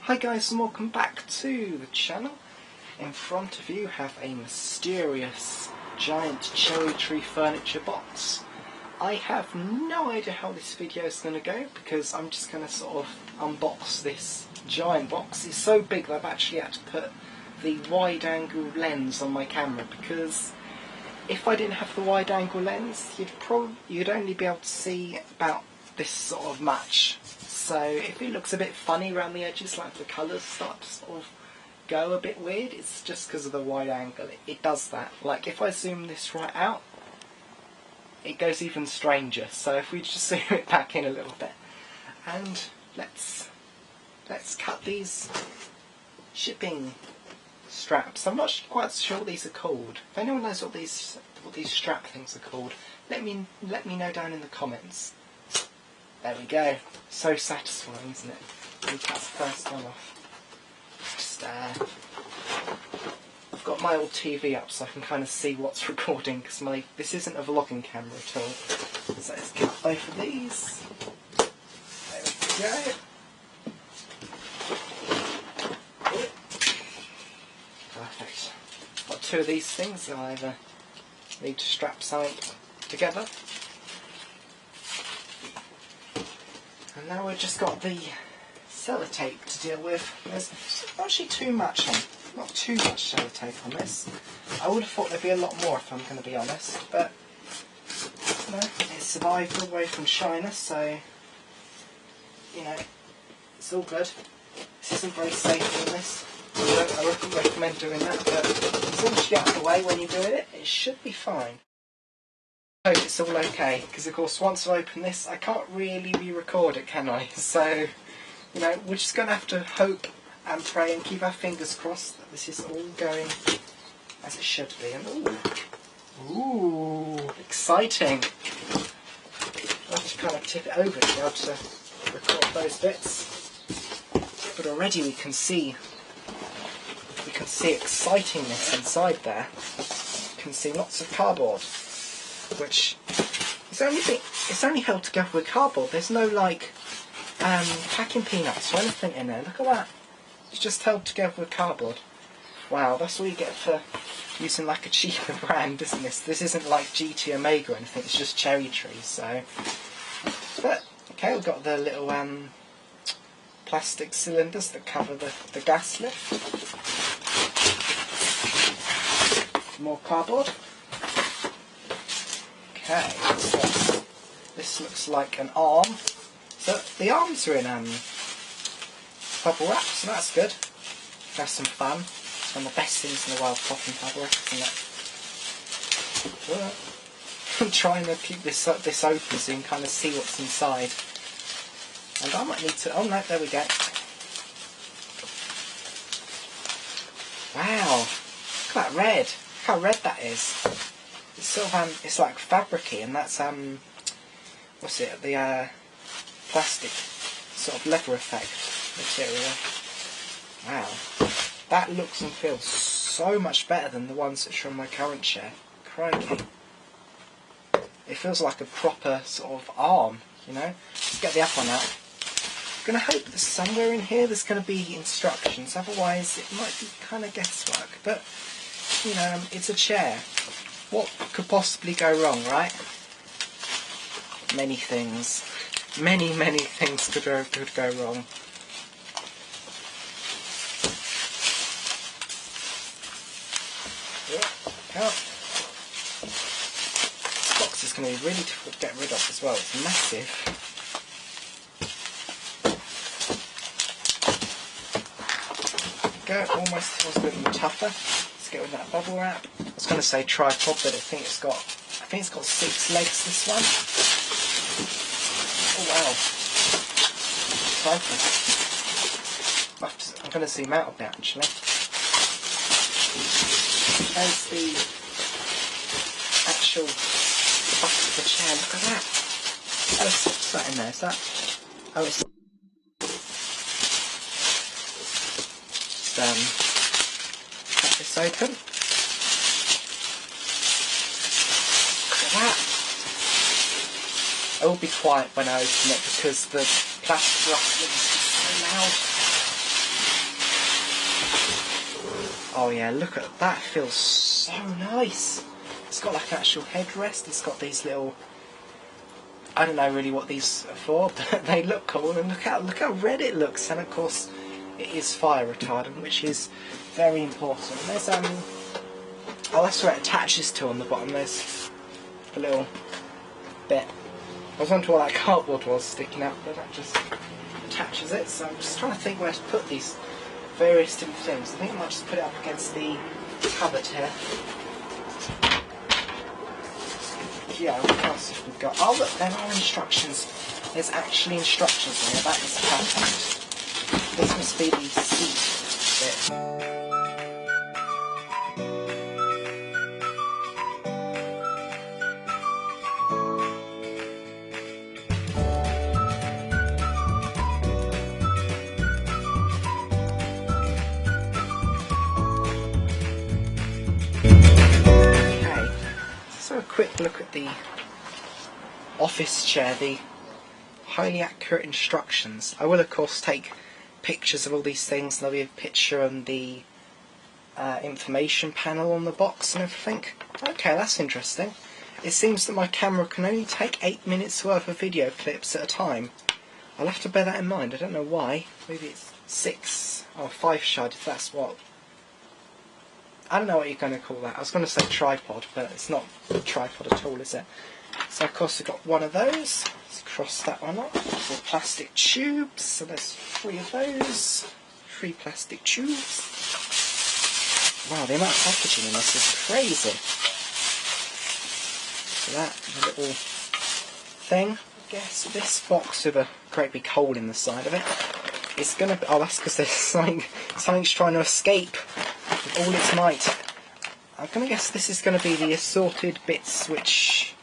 Hi guys and welcome back to the channel. In front of you have a mysterious giant cherry tree furniture box. I have no idea how this video is going to go because I'm just going to sort of unbox this giant box. It's so big that I've actually had to put the wide angle lens on my camera because if I didn't have the wide angle lens you'd only be able to see about this sort of much. So if it looks a bit funny around the edges, like the colours start to sort of go a bit weird, it's just because of the wide angle. It does that. Like if I zoom this right out, it goes even stranger. So if we just zoom it back in a little bit, and let's cut these shipping straps. I'm not quite sure what these are called. If anyone knows what these strap things are called, let me know down in the comments. There we go. So satisfying, isn't it? Let me cut the first one off. Just, I've got my old TV up so I can kind of see what's recording because this isn't a vlogging camera at all. So let's cut both of these. There we go. Perfect. Got two of these things. I either need to strap something together. And now we've just got the sellotape to deal with. There's not actually too much on, not too much sellotape on this. I would have thought there'd be a lot more if I'm going to be honest, but you know, it survived away from shyness, so you know, it's all good. This isn't very safe in this. I wouldn't recommend doing that, but as long as you get out of the way when you're doing it, it should be fine. I hope it's all okay, because of course once I open this I can't really re-record it, can I? So, you know, we're just going to have to hope and pray and keep our fingers crossed that this is all going as it should be. And ooh, exciting! I'll have to kind of tip it over to be able to record those bits. But already we can see excitingness inside there. You can see lots of cardboard, which it's only held together with cardboard. There's no like packing peanuts or anything in there. Look at that. It's just held together with cardboard. Wow, that's what you get for using like a cheaper brand, isn't this? This isn't like GT Omega or anything. It's just cherry tree. So, but okay, we've got the little plastic cylinders that cover the gas lift. More cardboard. Okay, so this looks like an arm. So the arms are in bubble wrap, so that's good. Have some fun. It's one of the best things in the world, popping bubble wrap, isn't it? I'm trying to keep this open so you can kind of see what's inside. And I might need to. Oh no, there we go. Wow, look at that red. Look how red that is. It's sort of it's like fabricy, and that's what's it? The plastic sort of leather effect material. Wow, that looks and feels so much better than the ones that are on my current chair. Crikey, it feels like a proper sort of arm, you know. Let's get the other one out. I'm gonna hope that somewhere in here there's gonna be instructions. Otherwise, it might be kind of guesswork. But you know, it's a chair. What could possibly go wrong, right? Many things. Many things could go wrong. Yeah. This box is going to be really difficult to get rid of as well. It's massive. There we go. Almost feels a bit more tougher. Let's get rid of that bubble wrap. I was going to say tripod, but I think it's got 6 legs, this one. Oh wow. I'm going to zoom out a bit actually. There's the actual back of the chair, look at that. What's that in there? Is that? Oh, it's cut this open. That. I will be quiet when I open it because the plastic rustling is so loud. Oh yeah, look at that, feels so nice. It's got like an actual headrest, it's got these little, I don't know really what these are for, but they look cool, and look how red it looks, and of course it is fire retardant, which is very important. There's oh, that's where it attaches to on the bottom. There's a little bit. I was wondering what that cardboard was sticking out, but that just attaches it. So I'm just trying to think where to put these various different things. I think I might just put it up against the cupboard here. Yeah, what else have we got? Oh look, there are instructions. There's actually instructions in here. That is perfect. This must be the seat bit. A quick look at the office chair, the highly accurate instructions. I will of course take pictures of all these things, and there'll be a picture on the information panel on the box and everything. Okay, that's interesting. It seems that my camera can only take 8 minutes worth of video clips at a time. I'll have to bear that in mind. I don't know why. Maybe it's 6 or 5 shot, if that's what. I don't know what you're going to call that. I was going to say tripod, but it's not a tripod at all, is it? So of course we've got one of those. Let's cross that one off. Some plastic tubes. So there's 3 of those. 3 plastic tubes. Wow, the amount of packaging in this is crazy. So that, a little thing. I guess this box with a great big hole in the side of it is going to be... Oh, that's because there's something's trying to escape with all its might. I'm going to guess this is going to be the assorted bits, which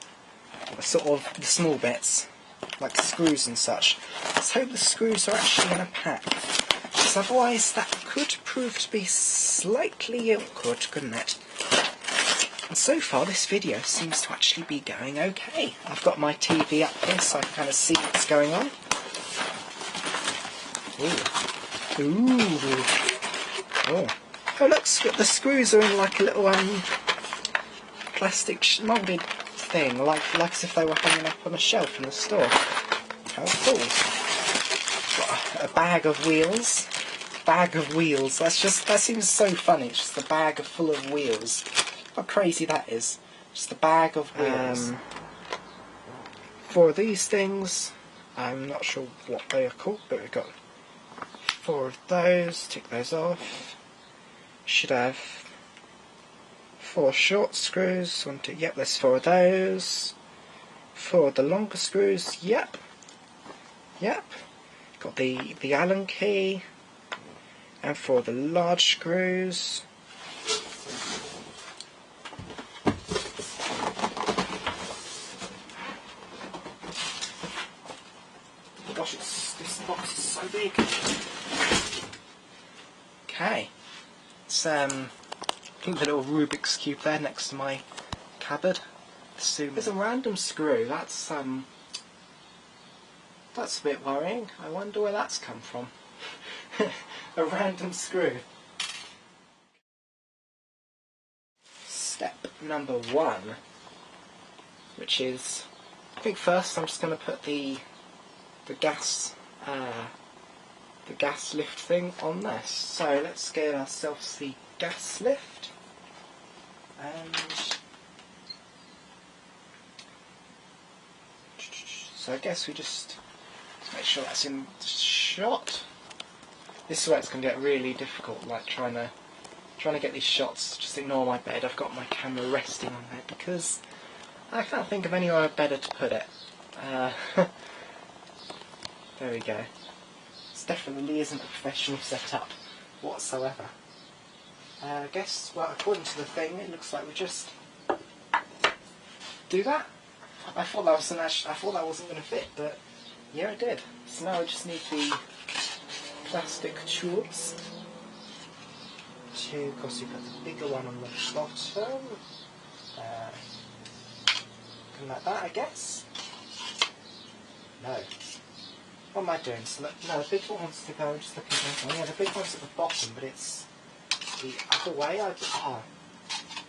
are sort of the small bits, like screws and such. Let's hope the screws are actually in a pack, because otherwise that could prove to be slightly awkward, couldn't it? And so far this video seems to actually be going okay. I've got my TV up here so I can kind of see what's going on. Ooh. Oh. Oh look, the screws are in like a little plastic moulded thing, like as if they were hanging up on a shelf in the store. How cool. Got a bag of wheels. Bag of wheels. That seems so funny. It's just a bag full of wheels. How crazy that is. Just a bag of wheels. For these things, I'm not sure what they are called, but we've got 4 of those. Tick those off. Should have 4 short screws. 1, 2, yep, there's 4 of those. 4 of the longer screws, yep. Got the Allen key. And 4 of the large screws. Gosh, this box is so big. Okay. It's I think the little Rubik's Cube there next to my cupboard. There's a random screw. That's a bit worrying. I wonder where that's come from. A random screw. Step number 1, which is, I think first I'm just going to put the gas lift thing on this. So let's get ourselves the gas lift, and so I guess we just make sure that's in shot. This is where it's going to get really difficult, like trying to get these shots. Just ignore my bed. I've got my camera resting on there because I can't think of anywhere better to put it. There we go. This definitely isn't a professional setup whatsoever. I guess, well, according to the thing, it looks like we just do that. I thought that wasn't going to fit, but yeah, it did. So now I just need the plastic tubes. Of course, you put the bigger one on the bottom. Like that, I guess. No. What am I doing? So no, the big one wants to go. I'm just looking at this one. Yeah, the big one's at the bottom, but it's the other way. I don't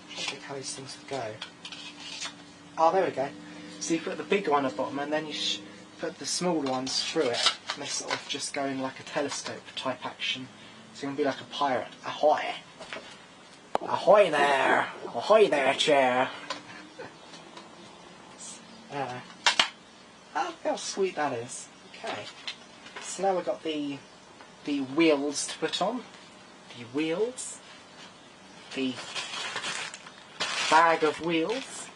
think how these things would go. Oh, there we go. So you put the big one at the bottom and then you put the smaller ones through it. And they sort of just go in like a telescope type action. So you're going to be like a pirate. Ahoy! Ahoy there! Ahoy there, chair! Look how sweet that is. Okay. So now we've got the wheels to put on. The wheels. The bag of wheels.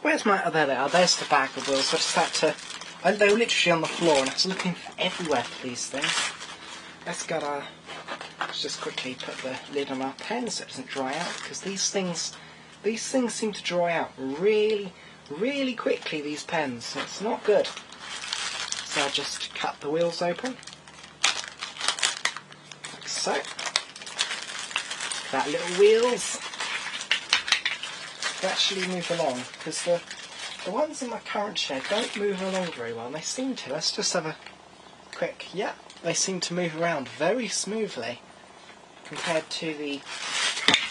Where's my... Oh, there they are. There's the bag of wheels. I just had to... They were literally on the floor and I was looking everywhere for these things. Let's just quickly put the lid on our pen so it doesn't dry out, because these things seem to dry out really, really quickly, these pens. So it's not good. So I just cut the wheels open. Like so. That little wheels. They actually move along, because the ones in my current shed don't move along very well, and they seem to. Let's just have a quick, yeah, they seem to move around very smoothly compared to the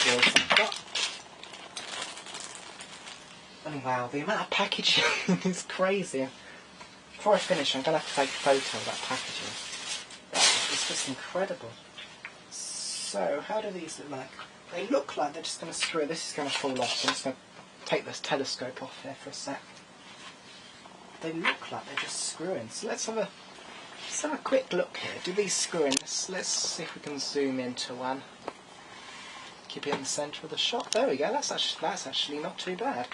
wheels I've got. And wow, the amount of packaging is crazy. Before I finish, I'm going to have to take a photo of that packaging. It's just incredible. So, how do these look like? They look like they're just going to screw. This is going to fall off. I'm just going to take this telescope off here for a sec. They look like they're just screwing. So let's have a quick look here. Do these screw in? Let's see if we can zoom into one. Keep it in the centre of the shot. There we go. That's actually not too bad.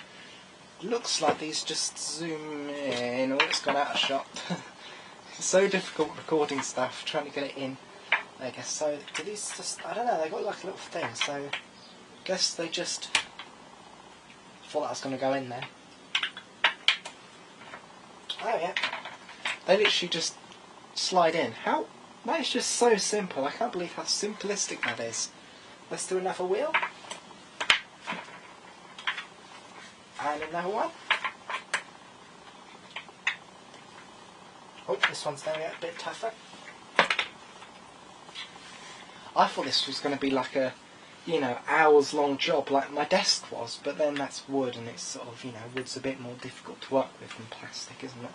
Looks like these just zoom in. Oh, it's gone out of shot. It's so difficult recording stuff, trying to get it in. I guess so. Do these just? I don't know. They got like a little thing. So, I guess they just thought that was going to go in there. Oh yeah. They literally just slide in. How? That is just so simple. I can't believe how simplistic that is. Let's do another wheel. And another one. Oh, this one's now a bit tougher. I thought this was going to be like a, hours long job like my desk was, but then that's wood and it's sort of, wood's a bit more difficult to work with than plastic, isn't it?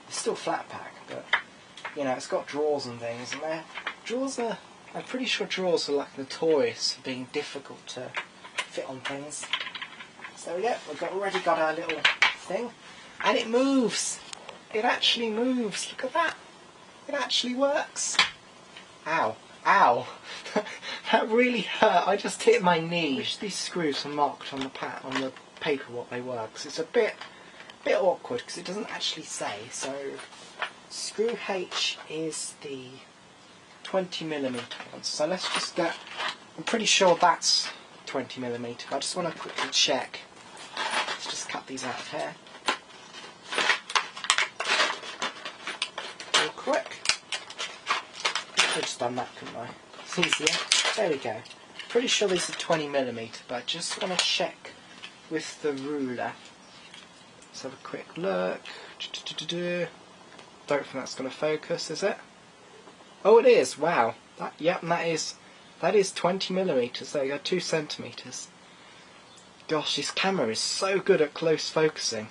It's still flat pack, but, it's got drawers and things, and I'm pretty sure drawers are like notorious for being difficult to fit on things. So there we go, we've already got our little thing, and it moves! It actually moves, look at that! It actually works! Ow. Ow! That really hurt. I just hit my knee. I wish these screws are marked on the paper what they were, because it's a bit awkward because it doesn't actually say. So screw H is the 20mm one. So let's just get. I'm pretty sure that's 20mm. I just want to quickly check. Let's just cut these out of here. Real quick. I could have just done that, couldn't I? It's easier. There we go. Pretty sure these are 20mm, but I just want to check with the ruler. Let's have a quick look. Don't think that's going to focus, is it? Oh, it is. Wow. Yep, that is 20mm. There you go, 2 centimeters. Gosh, this camera is so good at close focusing.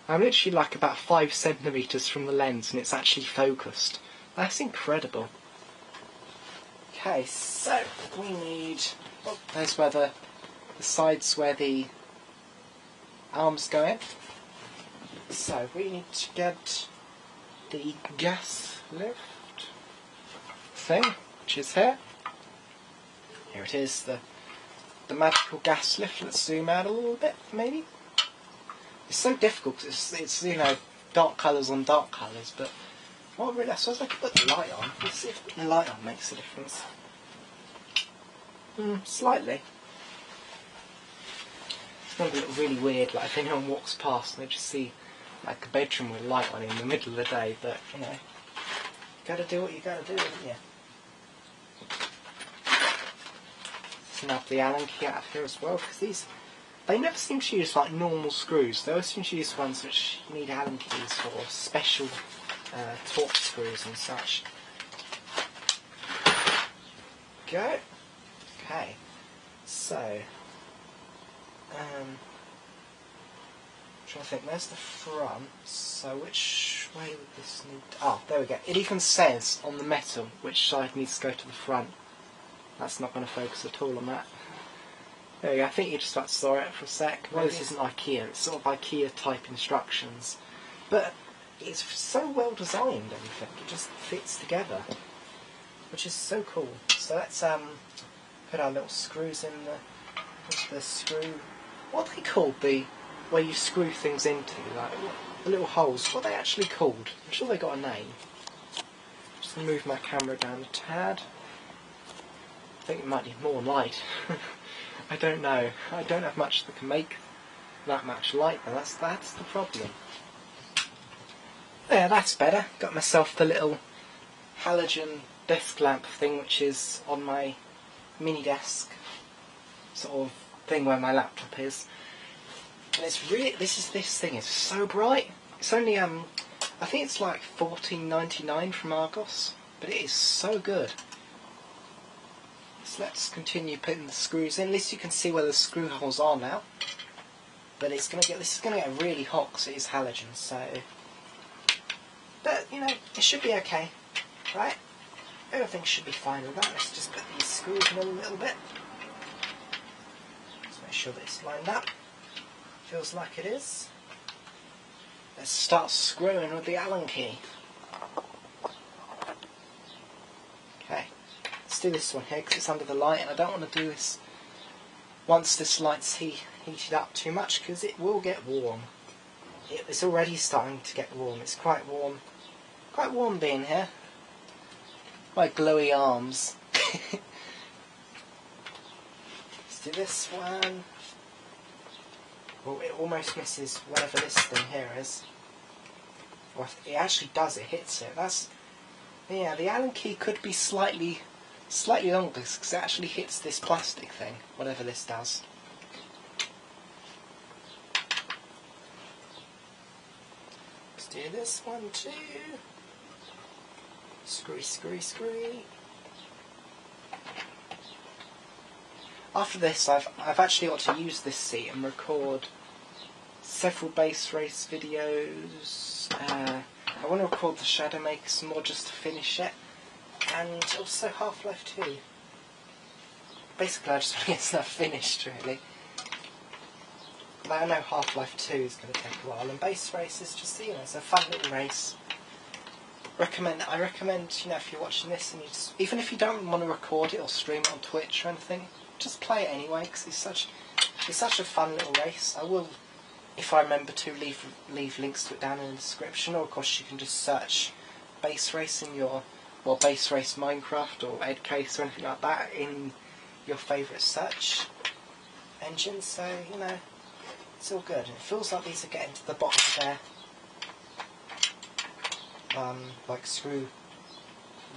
I'm literally like about 5 centimeters from the lens, and it's actually focused. That's incredible. Okay, so we need. Oh, there's where the sides where the arms go in. So we need to get the gas lift thing, which is here. Here it is, the magical gas lift. Let's zoom out a little bit, maybe. It's so difficult because it's dark colours on dark colours, but. Not really, I suppose I could put the light on. Let's see if putting the light on makes a difference. Slightly. It's going to look really weird, like if anyone walks past and they just see like a bedroom with a light on in the middle of the day, but you gotta do what you gotta do, haven't you? Snap the Allen key out of here as well, because they never seem to use like normal screws. They always seem to use ones which you need Allen keys for, special torque screws and such. go. Okay, so trying to think, there's the front, so which way would this need to... Oh, there we go. It even says on the metal which side needs to go to the front. That's not going to focus at all on that. There we go, I think you just like saw it for a sec. Well, this isn't IKEA, it's sort of IKEA type instructions. But it's so well designed, everything, it just fits together. Which is so cool. So let's put our little screws in the screw... What are they called? Where you screw things into, like the little holes. What are they actually called? I'm sure they got a name. Just move my camera down a tad. I think it might need more light. I don't know. I don't have much that can make that much light, but that's the problem. There, that's better. Got myself the little halogen desk lamp thing, which is on my mini desk sort of thing where my laptop is. And it's really, this thing is so bright. It's only I think it's like $14.99 from Argos, but it is so good. So let's continue putting the screws in. At least you can see where the screw holes are now. But this is gonna get really hot because it is halogen. So, but you know, it should be okay, right? Everything should be fine with that. Let's just put these screws in a little bit. Let's make sure that it's lined up. Feels like it is. Let's start screwing with the Allen key. Okay, let's do this one here because it's under the light, and I don't want to do this once this light's heated up too much because it will get warm. It's already starting to get warm. It's quite warm being here. My glowy arms. Let's do this one. Well, it almost misses whatever this thing here is. Well, it actually does, it hits it. Yeah, the Allen key could be slightly longer because it actually hits this plastic thing, whatever this does. Let's do this one too. Screwy, screwy, screwy. After this, I've actually got to use this seat and record several base race videos. I want to record the Shadow Maker some more just to finish it, and also Half-Life 2. Basically, I just want to get stuff finished, really. But I know Half-Life 2 is going to take a while, and base race is just, you know, it's a fun little race. I recommend, you know, if you're watching this and you just, even if you don't want to record it or stream it on Twitch or anything, just play it anyway because it's such a fun little race. I will, if I remember to, leave links to it down in the description, or of course you can just search base race in your, well, base race Minecraft or Edcase or anything like that in your favourite search engine. So you know, it's all good. It feels like these are getting to the bottom there. Like screw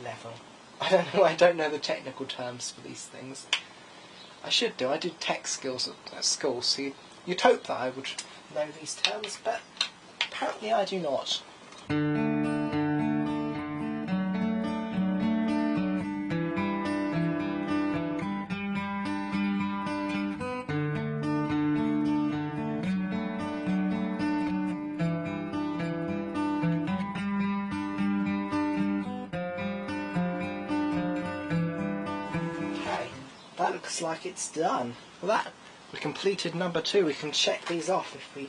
level. I don't know the technical terms for these things. I should do. I did tech skills at school, so you'd hope that I would know these terms, but apparently I do not. That looks like it's done. Well, we completed number 2. We can check these off if we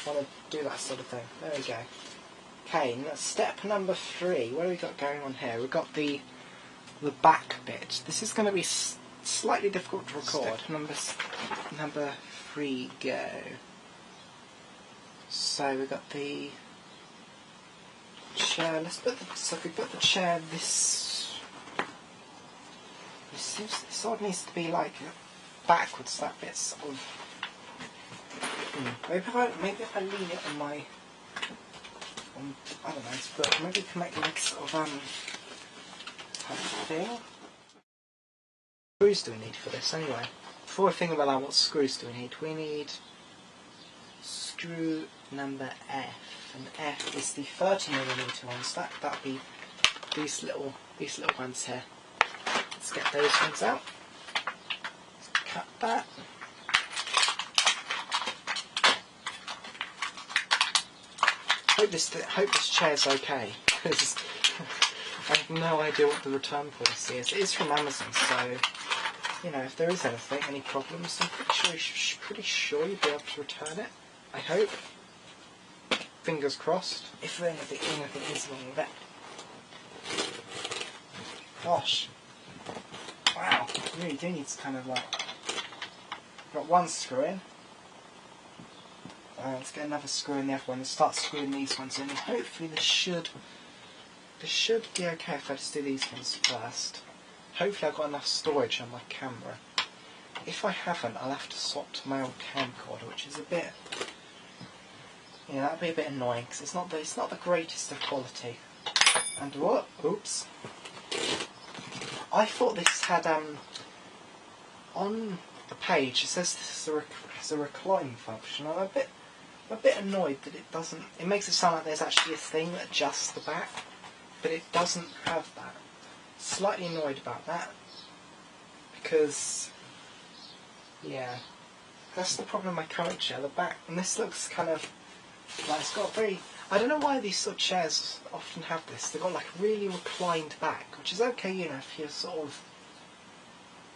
want to do that sort of thing. There we go. Okay, now step number 3. What have we got going on here? We've got the back bit. This is going to be slightly difficult to record. Number 3, go. So we've got the chair. So if we put the chair this. This sort of needs to be like backwards. That bit sort of. Maybe if I lean it on my. I don't know. But maybe we can make like sort of type of thing. What screws do we need for this anyway? Before I think about that, what screws do we need? We need screw number F, and F is the 30mm one. So that'll be these little ones here. Let's get those ones out. Cut that. Hope this chair's okay, because I have no idea what the return policy is. It is from Amazon, so you know, if there is anything, any problems, I'm pretty sure you'll be able to return it. I hope. Fingers crossed. If anything is wrong with it. Gosh. Wow. You really do need to kind of like... Got one screw in. Let's get another screw in the other one and start screwing these ones in. And hopefully this should be okay if I just do these ones first. Hopefully I've got enough storage on my camera. If I haven't, I'll have to swap to my old camcorder, which is a bit... Yeah, that'd be a bit annoying because it's not the greatest of quality. And what? Oops. I thought this had on the page it says this has a recline function. I'm a bit annoyed that it doesn't. It makes it sound like there's actually a thing that adjusts the back, but it doesn't have that. Slightly annoyed about that because yeah, that's the problem with my current chair. The back, and this looks kind of. Like it's got very... I don't know why these sort of chairs often have this. They've got like a really reclined back, which is okay, you know, if you're sort of...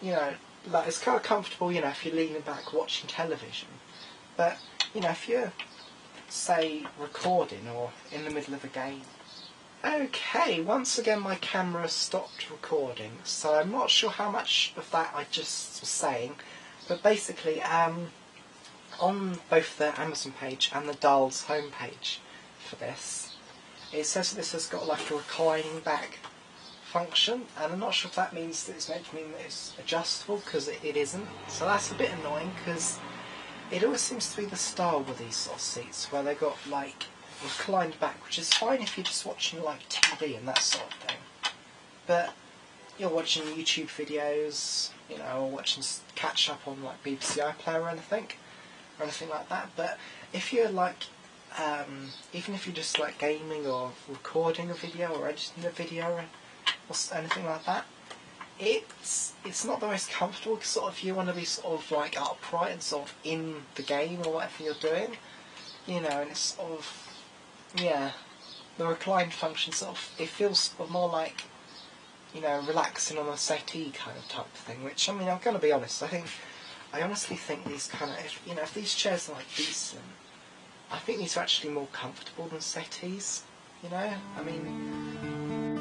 You know, like it's kind of comfortable, you know, if you're leaning back watching television. But, you know, if you're, say, recording or in the middle of a game... Okay, once again my camera stopped recording, so I'm not sure how much of that I just was saying. But basically, on both the Amazon page and the Dahl's homepage for this, it says that this has got like a reclining back function, and I'm not sure if that means that it's meant to mean that it's adjustable, because it isn't. So that's a bit annoying, because it always seems to be the style with these sort of seats, where they've got like reclined back, which is fine if you're just watching like TV and that sort of thing. But you're watching YouTube videos, you know, or watching catch up on like BBC iPlayer or anything like that. But if you're like, even if you're just like gaming or recording a video or editing a video or anything like that, it's not the most comfortable, because sort of you want to be sort of like upright and sort of in the game or whatever you're doing, you know, and it's sort of, yeah, the recline function sort of, it feels sort of more like, you know, relaxing on a settee kind of type of thing, which, I mean, I'm going to be honest, I honestly think these kind of, you know, if these chairs are like decent, I think these are actually more comfortable than settees, you know, I mean...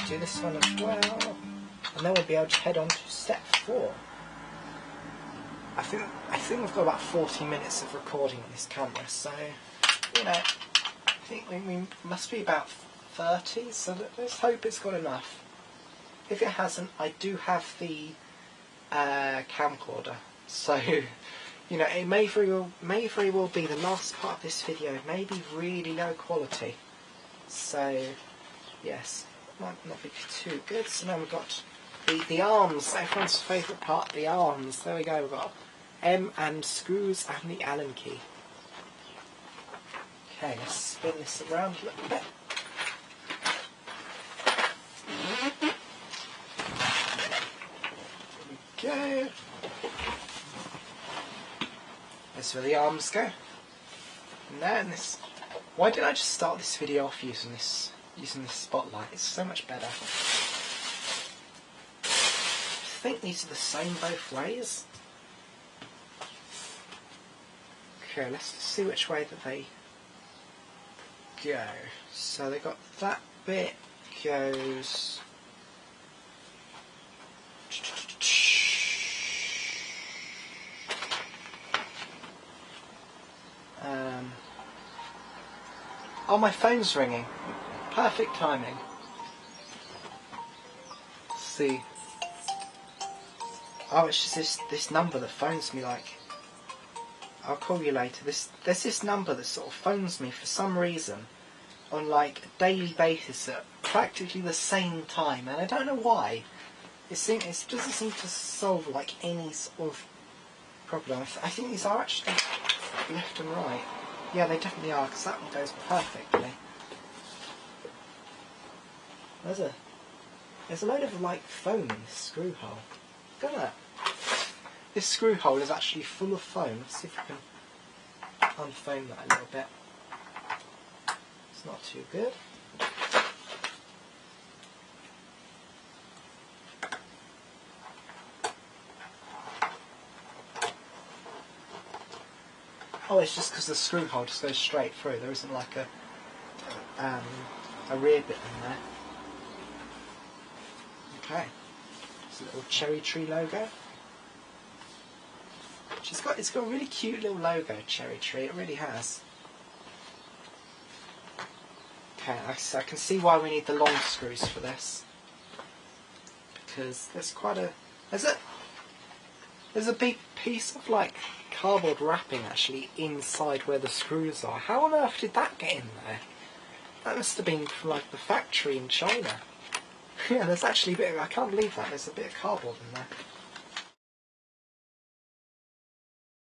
do this one as well, and then we'll be able to head on to step 4. I think we've got about 40 minutes of recording on this camera, so, you know, I think we must be about 30, so let's hope it's got enough. If it hasn't, I do have the camcorder, so, you know, it may very well be the last part of this video, may be really low quality, so, yes. Might not be too good. So now we've got the arms, everyone's favourite part, the arms. There we go, we've got M and screws and the Allen key. Okay, let's spin this around a little bit. go. That's where the arms go. And then this. Why didn't I just start this video off using this spotlight? It's so much better. I think these are the same both ways. Okay, let's see which way that they go. So they got that bit goes. Oh, my phone's ringing. Perfect timing. Let's see. Oh, it's just this number that phones me like. I'll call you later. There's this number that sort of phones me for some reason on like a daily basis at practically the same time, and I don't know why. It doesn't seem to solve like any sort of problem. I think these are actually left and right. Yeah, they definitely are, because that one goes perfectly. There's a load of like foam in this screw hole. Look at that. This screw hole is actually full of foam. Let's see if we can unfoam that a little bit. It's not too good. Oh, it's just because the screw hole just goes straight through. There isn't like a rear bit in there. Okay. It's a little cherry tree logo. It's got a really cute little logo, cherry tree. It really has. Okay, I can see why we need the long screws for this, because there's a big piece of like cardboard wrapping actually inside where the screws are. How on earth did that get in there? That must have been from like the factory in China. Yeah, there's actually a bit of, I can't believe that, there's a bit of cardboard in there.